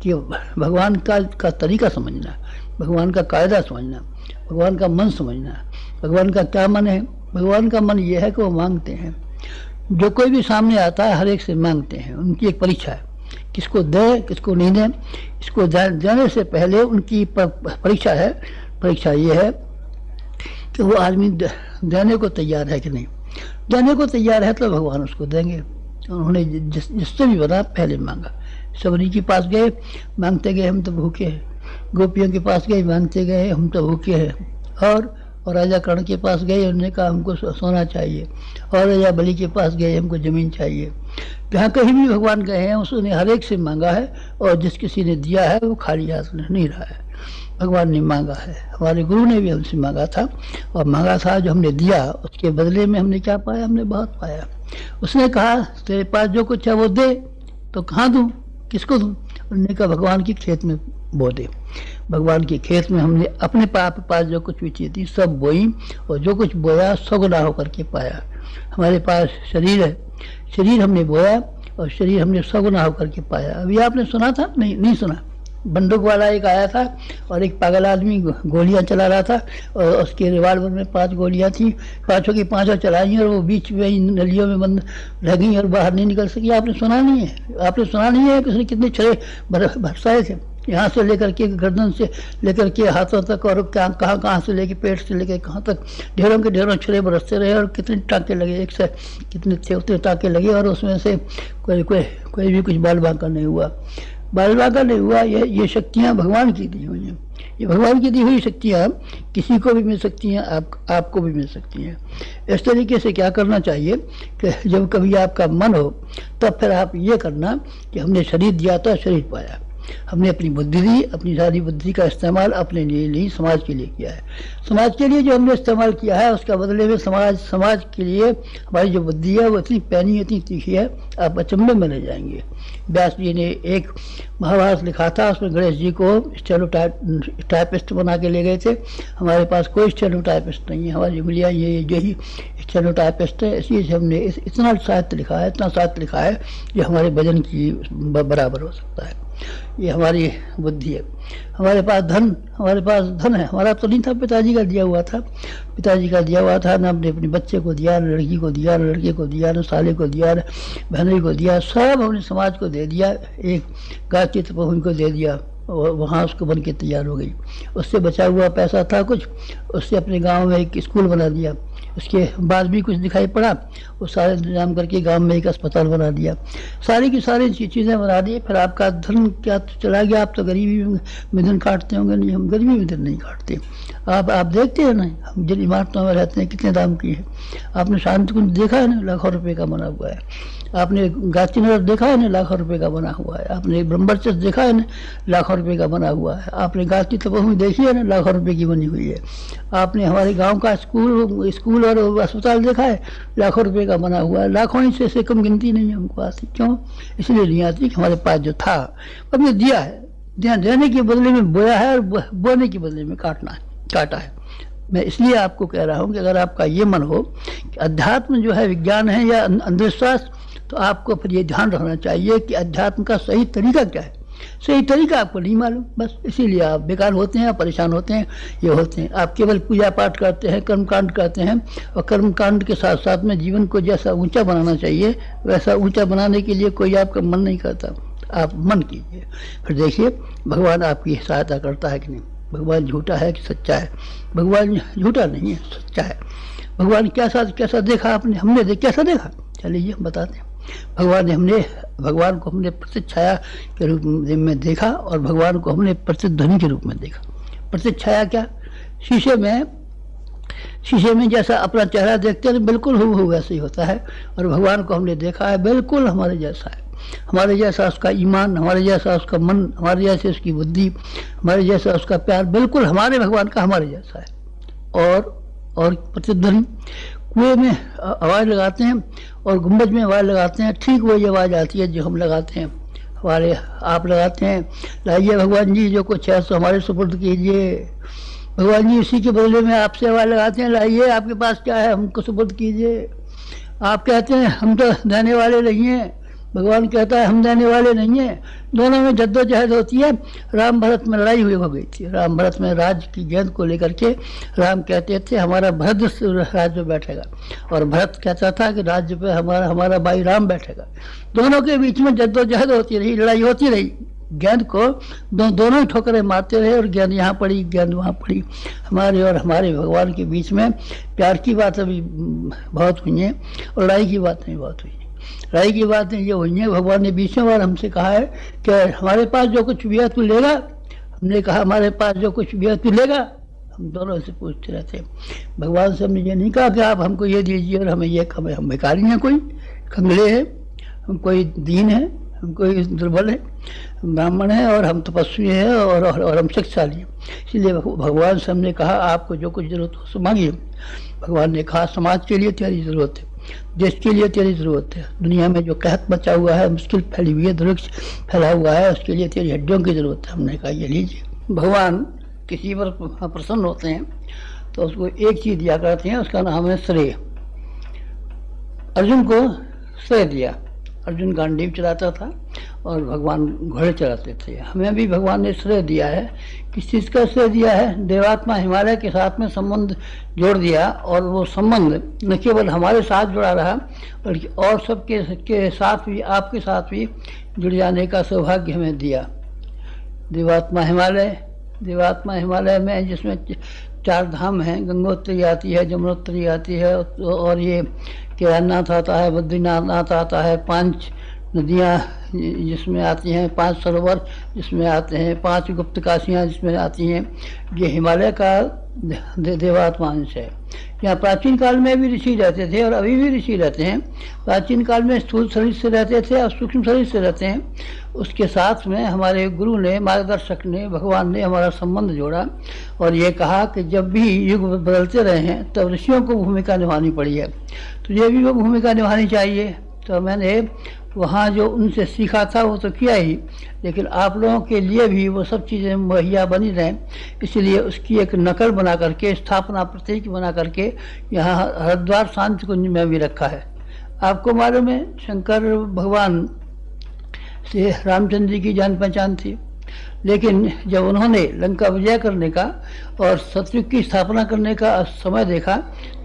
कि भगवान का तरीका समझना, भगवान का कायदा समझना, भगवान का मन समझना। भगवान का क्या मन है? भगवान का मन ये है कि वो मांगते हैं। जो कोई भी सामने आता है हर एक से मांगते हैं। उनकी एक परीक्षा है, किसको दे किसको नहीं दे। इसको जाने से पहले उनकी परीक्षा है। परीक्षा ये है कि वो आदमी देने को तैयार है कि नहीं। देने को तैयार है तो भगवान उसको देंगे। उन्होंने जिससे भी बना पहले मांगा। सबरी के पास गए, मांगते गए हम तो भूखे हैं। गोपियों के पास गए, मांगते गए हम तो भूखे हैं। और राजा कर्ण के पास गए, उन्होंने कहा हमको सोना चाहिए। और राजा बलि के पास गए, हमको ज़मीन चाहिए। जहाँ कहीं भी भगवान गए हैं उसने हर एक से मांगा है, और जिस किसी ने दिया है वो खाली हाथ नहीं रहा है। भगवान ने मांगा है। हमारे गुरु ने भी हमसे मांगा था, और मांगा था जो हमने दिया, उसके बदले में हमने क्या पाया? हमने बहुत पाया। उसने कहा तेरे पास जो कुछ है वो दे, तो कहाँ दूँ, किसको दूँ? उन्होंने कहा भगवान की खेत में बो दे। भगवान के खेत में हमने अपने पास जो कुछ भी चीज़ थी सब बोई, और जो कुछ बोया सगुना होकर के पाया। हमारे पास शरीर है, शरीर हमने बोया और शरीर हमने सगुना होकर के पाया। अभी आपने सुना था? नहीं सुना। बंदूक वाला एक आया था और एक पागल आदमी गोलियां चला रहा था, और उसके रिवाल्वर में 5 गोलियां थी। 5 की 5 चलाई और वो बीच में नलियों में बंद रह गई और बाहर नहीं निकल सकी। आपने सुना नहीं है? आपने सुना नहीं है कि उसने कितने छड़े बरसाए थे, यहाँ से लेकर के गर्दन से लेकर के हाथों तक, और कहाँ से लेके पेट से लेकर कहाँ तक ढेरों के ढेरों छड़े बरसते रहे। और कितने टाँके लगे, एक से कितने थे उतने टाँके लगे, और उसमें से कोई भी कुछ बाल बांका नहीं हुआ। बाल बांका नहीं हुआ। ये शक्तियाँ भगवान की दी हुई हैं। ये भगवान की दी हुई शक्तियाँ किसी को भी मिल सकती हैं, आपको भी मिल सकती हैं। इस तरीके से क्या करना चाहिए कि जब कभी आपका मन हो तब फिर आप ये करना कि हमने शरीर दिया था, शरीर पाया। हमने अपनी बुद्धि दी, अपनी सारी बुद्धि का इस्तेमाल अपने लिए नहीं, समाज के लिए किया है। समाज के लिए जो हमने इस्तेमाल किया है उसका बदले में समाज के लिए हमारी जो बुद्धि है वो इतनी पैनी, इतनी तीखी है, आप अचंभे में रह जाएंगे। व्यास जी ने एक महाभारत लिखा था, उसमें गणेश जी को स्टेनोटाइपिस्ट बना के ले गए थे। हमारे पास कोई स्टेनोटाइपिस्ट नहीं है, हमारी उंगलियाँ ये यही स्टेनोटाइपिस्ट है। इसलिए हमने इतना साहित्य लिखा है, इतना साहित्य लिखा है जो हमारे वजन की बराबर हो सकता है। ये हमारी बुद्धि है। हमारे पास धन है, हमारा तो नहीं था, पिताजी का दिया हुआ था। पिताजी का दिया हुआ था ना, हमने अपने बच्चे को दिया, न लड़की को दिया, न लड़के को दिया, न साले को दिया, न बहनोई को दिया, सब हमने समाज को दे दिया। एक गायत्री तपोवन को दे दिया और वहाँ उसको बन के तैयार हो गई। उससे बचा हुआ पैसा था कुछ, उससे अपने गांव में एक स्कूल बना दिया। उसके बाद भी कुछ दिखाई पड़ा, वो सारे इंतजाम करके गांव में एक अस्पताल बना दिया। सारी की सारी चीज़ें बना दी। फिर आपका धन क्या तो चला गया, आप तो गरीबी में दिन काटते होंगे। नहीं, हम गरीबी में दिन नहीं काटते। आप देखते हैं ना, हम जिन इमारतों में रहते हैं कितने दाम की है। आपने शांति कुंज देखा है ना, लाखों रुपए का बना हुआ है। आपने गायत्री नगर देखा है ना, लाखों रुपए का बना हुआ है। आपने ब्रह्मचर्च देखा है ना, लाखों रुपए का बना हुआ है। आपने गायत्री तपोभूमि देखी है ना, लाखों रुपए की बनी हुई है। आपने हमारे गांव का स्कूल और अस्पताल देखा है, लाखों रुपए का बना हुआ है। लाखों ही से कम गिनती नहीं हमको आती। क्यों? इसलिए नहीं आती कि हमारे पास जो था हमने दिया है। देने के बदले में बोया है, और बोने के बदले में काटा है। मैं इसलिए आपको कह रहा हूँ कि अगर आपका ये मन हो कि अध्यात्म जो है विज्ञान है या अंधविश्वास, तो आपको फिर ये ध्यान रखना चाहिए कि अध्यात्म का सही तरीका क्या है। सही तरीका आपको नहीं मालूम, बस इसीलिए आप बेकार होते हैं, परेशान होते हैं, ये होते हैं। आप केवल पूजा पाठ करते हैं, कर्मकांड करते हैं, और कर्मकांड के साथ साथ में जीवन को जैसा ऊंचा बनाना चाहिए वैसा ऊंचा बनाने के लिए कोई आपका मन नहीं करता। आप मन कीजिए, फिर देखिए भगवान आपकी सहायता करता है कि नहीं। भगवान झूठा है कि सच्चा है? भगवान झूठा नहीं है, सच्चा है। भगवान कैसा देखा आपने? हमने कैसा देखा? चलिए हम बताते हैं। भगवान को हमने प्रतिछाया के रूप में देखा, और भगवान को हमने प्रतिध्वनि के रूप में देखा। प्रतिछाया क्या? शीशे में जैसा अपना चेहरा देखते हैं बिल्कुल हूबहू वैसे ही होता है। और भगवान को हमने देखा है, बिल्कुल हमारे जैसा है। हमारे जैसा उसका ईमान, हमारे जैसा उसका मन, हमारे जैसे उसकी बुद्धि, हमारे जैसा उसका प्यार, बिल्कुल हमारे भगवान का हमारे जैसा है। और प्रतिध्वनि, कुएं में आवाज़ लगाते हैं और गुंबज में आवाज़ लगाते हैं, ठीक वही आवाज़ आती है जो हम लगाते हैं। आप लगाते हैं, लाइए भगवान जी जो कुछ है सो हमारे सुपुर्द कीजिए। भगवान जी उसी के बदले में आपसे आवाज़ लगाते हैं, लाइए आपके पास क्या है हमको सुपुर्द कीजिए। आप कहते हैं हम तो देने वाले नहीं हैं, भगवान कहता है हम देने वाले नहीं हैं। दोनों में जद्दोजहद होती है। राम भरत में लड़ाई हुई हो गई थी। राम भरत में राज्य की गेंद को लेकर के राम कहते थे हमारा भरत राज्य पे बैठेगा, और भरत कहता था कि राज्य पे हमारा भाई राम बैठेगा। दोनों के बीच में जद्दोजहद होती रही, लड़ाई होती रही। गेंद को दोनों ही ठोकरें मारते रहे, और गेंद यहाँ पड़ी, गेंद वहाँ पड़ी। हमारे और हमारे भगवान के बीच में प्यार की बातें भी बहुत हुई हैं, और लड़ाई की बातें भी बहुत हुई हैं। लड़ाई की बातें ये हुई हैं, भगवान ने 20वें बार हमसे कहा है कि हमारे पास जो कुछ भी है तू लेगा। हमने कहा हमारे पास जो कुछ भी है तू लेगा। हम दोनों से पूछते रहते हैं। भगवान से हमने ये नहीं कहा कि आप हमको ये दीजिए और हमें ये कमें। हम भिखारी हैं, कोई कंगले हैं, हम कोई दीन है, हम कोई दुर्बल है, हम ब्राह्मण हैं, और हम तपस्वी हैं, और हम शक्तिशाली हैं। इसलिए भगवान से हमने कहा आपको जो कुछ जरूरत हो सो मांगिए। भगवान ने कहा समाज के लिए तेरी ज़रूरत है, देश के लिए तेरी ज़रूरत है, दुनिया में जो कहत बचा हुआ है, मुश्किल फैली हुई है, दुर्भिक्ष फैला हुआ है, उसके लिए तेरी हड्डियों की ज़रूरत है। हमने कहा ये लीजिए। भगवान किसी पर प्रसन्न होते हैं तो उसको एक चीज़ दिया करते हैं, उसका नाम है श्रेय। अर्जुन को श्रेय दिया। अर्जुन गांडीव चलाता था और भगवान घोड़े चलाते थे। हमें भी भगवान ने श्रेय दिया है। किस चीज़ का श्रेय दिया है? देवात्मा हिमालय के साथ में संबंध जोड़ दिया, और वो संबंध न केवल हमारे साथ जुड़ा रहा बल्कि और सबके साथ भी, आपके साथ भी जुड़ जाने का सौभाग्य हमें दिया। देवात्मा हिमालय में जिसमें 4 धाम हैं, गंगोत्री आती है, जमुनोत्री आती है, और ये केदारनाथ आता है, बद्रीनाथ आता है, 5 नदियाँ जिसमें आती हैं, 5 सरोवर जिसमें आते हैं, 5 गुप्त काशियाँ जिसमें आती हैं, ये हिमालय का देवात्मा अंश है। यहाँ प्राचीन काल में भी ऋषि रहते थे और अभी भी ऋषि रहते हैं। प्राचीन काल में स्थूल शरीर से रहते थे और सूक्ष्म शरीर से रहते हैं। उसके साथ में हमारे गुरु ने, मार्गदर्शक ने, भगवान ने हमारा संबंध जोड़ा और ये कहा कि जब भी युग बदलते रहे हैं तब ऋषियों को भूमिका निभानी पड़ी है, तो ये भी वो भूमिका निभानी चाहिए। तो मैंने वहाँ जो उनसे सीखा था वो तो किया ही, लेकिन आप लोगों के लिए भी वो सब चीज़ें मुहैया बनी रहें, इसलिए उसकी एक नकल बना करके, स्थापना प्रतीक बना करके यहाँ हरिद्वार शांति कुंज में भी रखा है। आपको मालूम है, शंकर भगवान से रामचंद्र जी की जान पहचान थी, लेकिन जब उन्होंने लंका विजय करने का और सतयुग की स्थापना करने का समय देखा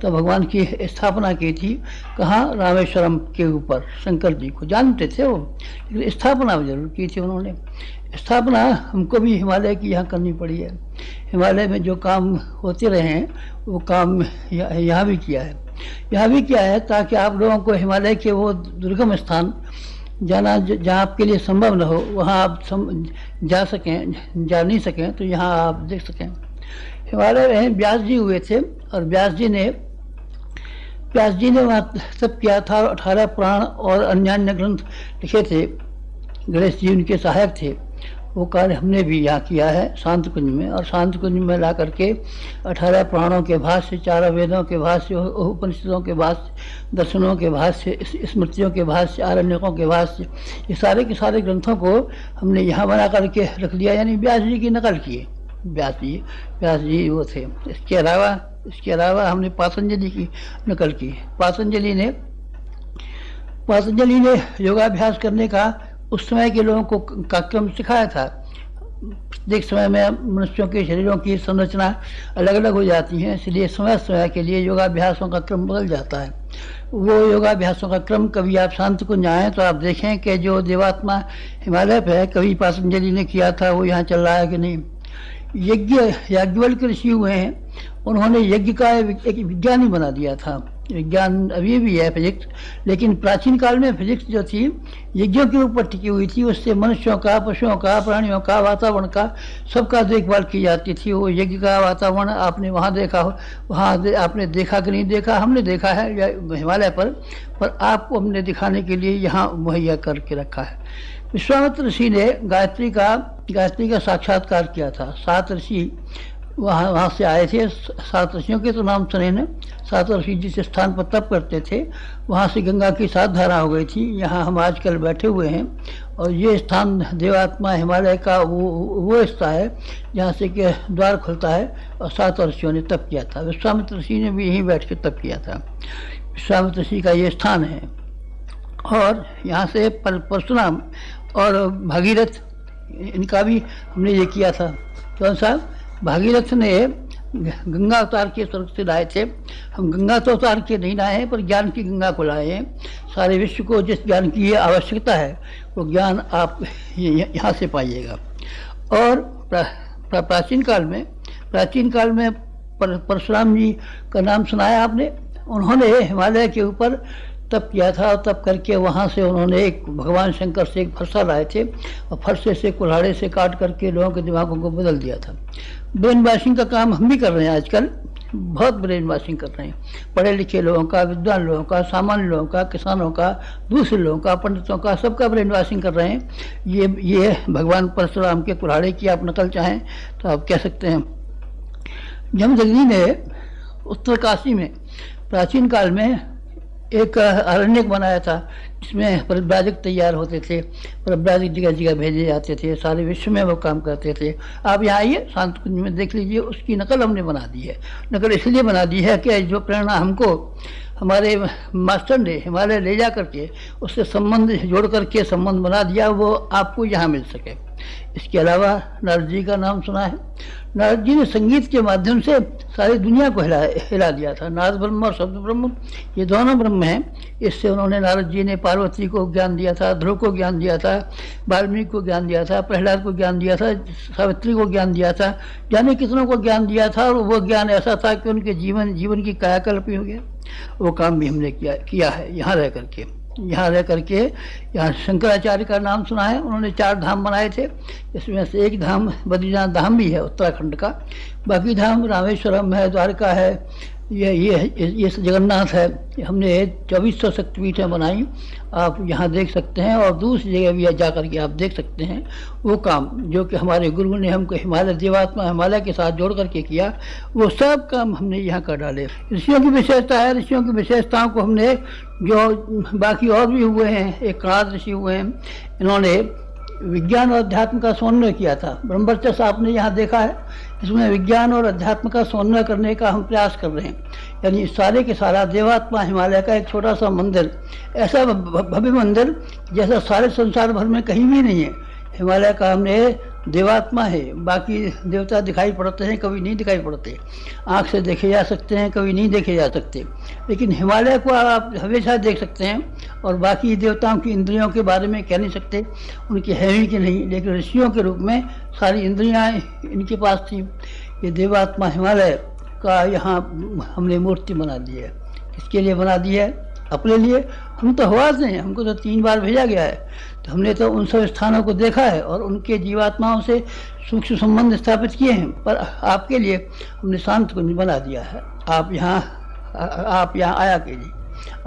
तो भगवान की स्थापना की थी। कहाँ? रामेश्वरम के ऊपर। शंकर जी को जानते थे वो, लेकिन स्थापना जरूर की थी उन्होंने। स्थापना हमको भी हिमालय की यहाँ करनी पड़ी है। हिमालय में जो काम होते रहे हैं वो काम यहाँ भी किया है। यहाँ भी किया है ताकि आप लोगों को हिमालय के वो दुर्गम स्थान जाना जहाँ आपके लिए संभव न हो, वहाँ आप जा सकें, जा नहीं सकें तो यहाँ आप देख सकें। हिमालय में व्यास जी हुए थे और व्यास जी ने वहाँ तप किया था और 18 पुराण और अन्य ग्रंथ लिखे थे। गणेश जी उनके सहायक थे। वो कार्य हमने भी यहाँ किया है शांत कुंज में, और शांत कुंज में ला करके 18 पुराणों के भाष्य, 4 वेदों के भाष्य, उपनिषदों के भाष्य, दर्शनों के भाष्य, स्मृतियों के भाष्य, आरण्यकों के भाष्य, ये सारे के सारे ग्रंथों को हमने यहाँ बना करके रख लिया, यानी व्यास जी की नकल की। व्यास जी वो थे। इसके अलावा हमने पातंजलि की नकल की। पातंजलि ने योगाभ्यास करने का उस समय के लोगों को का क्रम सिखाया था। प्रत्येक समय में मनुष्यों के शरीरों की संरचना अलग अलग हो जाती है, इसलिए समय समय के लिए योगाभ्यासों का क्रम बदल जाता है। वो योगाभ्यासों का क्रम, कभी आप शांत कुंज आएँ तो आप देखें कि जो देवात्मा हिमालय पे है, कभी पातंजलि ने किया था, वो यहाँ चल रहा है कि नहीं। याज्ञवल्क्य ऋषि हुए हैं, उन्होंने यज्ञ का एक विज्ञान ही बना दिया था। विज्ञान अभी भी है फिजिक्स, लेकिन प्राचीन काल में फिजिक्स जो थी यज्ञों के ऊपर टिकी हुई थी। उससे मनुष्यों का, पशुओं का, प्राणियों का, वातावरण का, सबका देखभाल की जाती थी। वो यज्ञ का वातावरण आपने वहाँ देखा हो, वहाँ आपने देखा कि नहीं देखा, हमने देखा है हिमालय पर आपको हमने दिखाने के लिए यहाँ मुहैया करके रखा है। विश्वामित्र ऋषि ने गायत्री का साक्षात्कार किया था। 7 ऋषि वहाँ से आए थे। 7 ऋषियों के तो नाम सुने न। 7 ऋषि जिस स्थान पर तप करते थे वहाँ से गंगा की 7 धारा हो गई थी। यहाँ हम आजकल बैठे हुए हैं और ये स्थान देवात्मा हिमालय का वो स्थान है जहाँ से कि द्वार खुलता है, और 7 ऋषियों ने तप किया था। विश्वामित्र ऋषि ने भी यहीं बैठ के तप किया था। विश्वामित्र ऋषि का ये स्थान है। और यहाँ से परशुराम और भागीरथ, इनका भी हमने ये किया था। कौन सा? भागीरथ ने गंगा उतार के स्वर्ग से लाए थे। हम गंगा तो उतार के नहीं लाए हैं, पर ज्ञान की गंगा को लाए हैं। सारे विश्व को जिस ज्ञान की ये आवश्यकता है वो ज्ञान आप यहाँ से पाइएगा। और प्राचीन काल में परशुराम जी का नाम सुनाया आपने। उन्होंने हिमालय के ऊपर तप किया था, और तप करके वहाँ से उन्होंने एक भगवान शंकर से एक फरसा लाए थे और फरसे से, कुल्हाड़े से काट करके लोगों के दिमागों को बदल दिया था। ब्रेन वॉशिंग का काम हम भी कर रहे हैं आजकल, बहुत ब्रेन वॉशिंग कर रहे हैं। पढ़े लिखे लोगों का, विद्वान लोगों का, सामान्य लोगों का, किसानों का, दूसरे लोगों का, पंडितों का, सबका ब्रेन वॉशिंग कर रहे हैं। ये भगवान परशुराम के कुल्हाड़े की आप नकल चाहें तो आप कह सकते हैं। जमदग्नि ने उत्तरकाशी में प्राचीन काल में एक अरण्यक बनाया था जिसमें परिव्राजक तैयार होते थे। परिव्राजक जगह जगह भेजे जाते थे, सारे विश्व में वो काम करते थे। आप यहाँ आइए, शांत कुंज में देख लीजिए, उसकी नकल हमने बना दी है। नकल इसलिए बना दी है कि जो प्रेरणा हमको हमारे मास्टर ने हिमालय ले जा करके उससे संबंध जोड़ करके संबंध बना दिया, वो आपको यहाँ मिल सके। इसके अलावा नारद जी का नाम सुना है। नारद जी ने संगीत के माध्यम से सारी दुनिया को हिला दिया था। नारद ब्रह्म और शब्द ब्रह्म, ये दोनों ब्रह्म हैं। इससे उन्होंने, नारद जी ने पार्वती को ज्ञान दिया था, ध्रुव को ज्ञान दिया था, वाल्मीकि को ज्ञान दिया था, प्रहलाद को ज्ञान दिया था, सावित्री को ज्ञान दिया था, जाने कितनों को ज्ञान दिया था। और वो ज्ञान ऐसा था कि उनके जीवन की कायाकल्प हो गया। वो काम भी हमने किया है यहाँ रह करके। यहाँ रह करके, यहाँ शंकराचार्य का नाम सुना है, उन्होंने 4 धाम बनाए थे। इसमें से एक धाम बद्रीनाथ धाम भी है उत्तराखंड का, बाकी धाम रामेश्वरम है, द्वारका है, ये जगन्नाथ है। हमने 2400 शक्तिपीठें बनाई, आप यहाँ देख सकते हैं, और दूसरी जगह भी जा करके आप देख सकते हैं वो काम जो कि हमारे गुरु ने हमको हिमालय देवात्मा हिमालय के साथ जोड़ करके किया, वो सब काम हमने यहाँ कर डाले। ऋषियों की विशेषता है, ऋषियों की विशेषताओं को हमने, जो बाकी और भी हुए हैं, एक कणाद ऋषि हुए हैं, इन्होंने विज्ञान और अध्यात्म का समन्वय किया था। ब्रह्मवर्चस्व आपने यहाँ देखा है, इसमें विज्ञान और अध्यात्म का समन्वय करने का हम प्रयास कर रहे हैं। यानी सारे के सारा देवात्मा हिमालय का एक छोटा सा मंदिर, ऐसा भव्य मंदिर जैसा सारे संसार भर में कहीं भी नहीं है। हिमालय का हमने देवात्मा है, बाकी देवता दिखाई पड़ते हैं, कभी नहीं दिखाई पड़ते, आँख से देखे जा सकते हैं, कभी नहीं देखे जा सकते, लेकिन हिमालय को आप हमेशा देख सकते हैं। और बाकी देवताओं की इंद्रियों के बारे में कह नहीं सकते, उनकी है ही कि नहीं, लेकिन ऋषियों के रूप में सारी इंद्रियां इनके पास थी। ये देवात्मा हिमालय का यहाँ हमने मूर्ति बना दी है। किसके लिए बना दी है? अपने लिए। हम तो हवास हैं, हमको तो 3 बार भेजा गया है, तो हमने तो उन सब स्थानों को देखा है और उनके जीवात्माओं से सूक्ष्म संबंध स्थापित किए हैं। पर आपके लिए हमने शांत को नहीं बना दिया है। आप यहाँ आया कीजिए,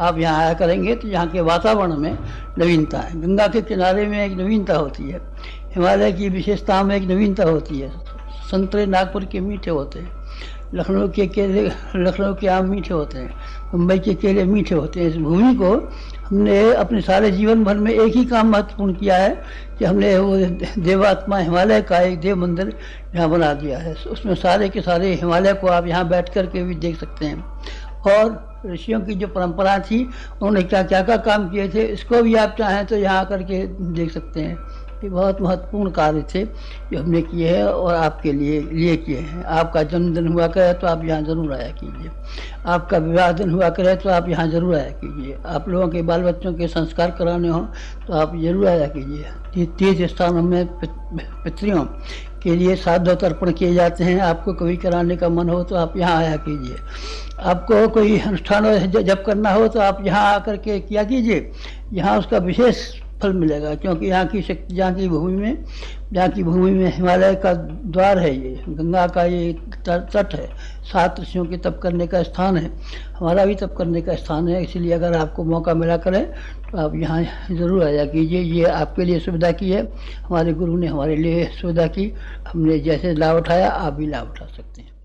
आप यहाँ आया करेंगे तो यहाँ के वातावरण में नवीनता है। गंगा के किनारे में एक नवीनता होती है, हिमालय की विशेषता में एक नवीनता होती है। संतरे नागपुर के मीठे होते हैं, लखनऊ के आम मीठे होते हैं, मुंबई के केले मीठे होते हैं। इस भूमि को हमने अपने सारे जीवन भर में एक ही काम महत्वपूर्ण किया है कि हमने वो देवात्मा हिमालय का एक देव मंदिर यहाँ बना दिया है। उसमें सारे के सारे हिमालय को आप यहाँ बैठ कर के भी देख सकते हैं। और ऋषियों की जो परंपरा थी, उन्होंने क्या क्या काम किए थे, इसको भी आप चाहें तो यहाँ आकर के देख सकते हैं। ये बहुत महत्वपूर्ण कार्य थे जो हमने किए हैं और आपके लिए किए हैं। आपका जन्मदिन हुआ करे तो आप यहाँ जरूर आया कीजिए, आपका विवाह दिन हुआ करे तो आप यहाँ जरूर आया कीजिए, आप लोगों के बाल बच्चों के संस्कार कराने हों तो आप जरूर आया कीजिए। तीर्थ स्थानों में पितरियों के लिए श्राद्ध तर्पण किए जाते हैं, आपको कभी कराने का मन हो तो आप यहाँ आया कीजिए। आपको कोई अनुष्ठान जब करना हो तो आप यहाँ आकर के किया कीजिए, यहाँ उसका विशेष फल मिलेगा। क्योंकि यहाँ की शक्ति, यहाँ की भूमि में हिमालय का द्वार है, ये गंगा का ये तट है, 7 ऋषियों के तप करने का स्थान है, हमारा भी तप करने का स्थान है। इसलिए अगर आपको मौका मिला करे तो आप यहाँ ज़रूर आया कीजिए। ये आपके लिए सुविधा की है, हमारे गुरु ने हमारे लिए सुविधा की, हमने जैसे लाभ उठाया आप भी लाभ उठा सकते हैं।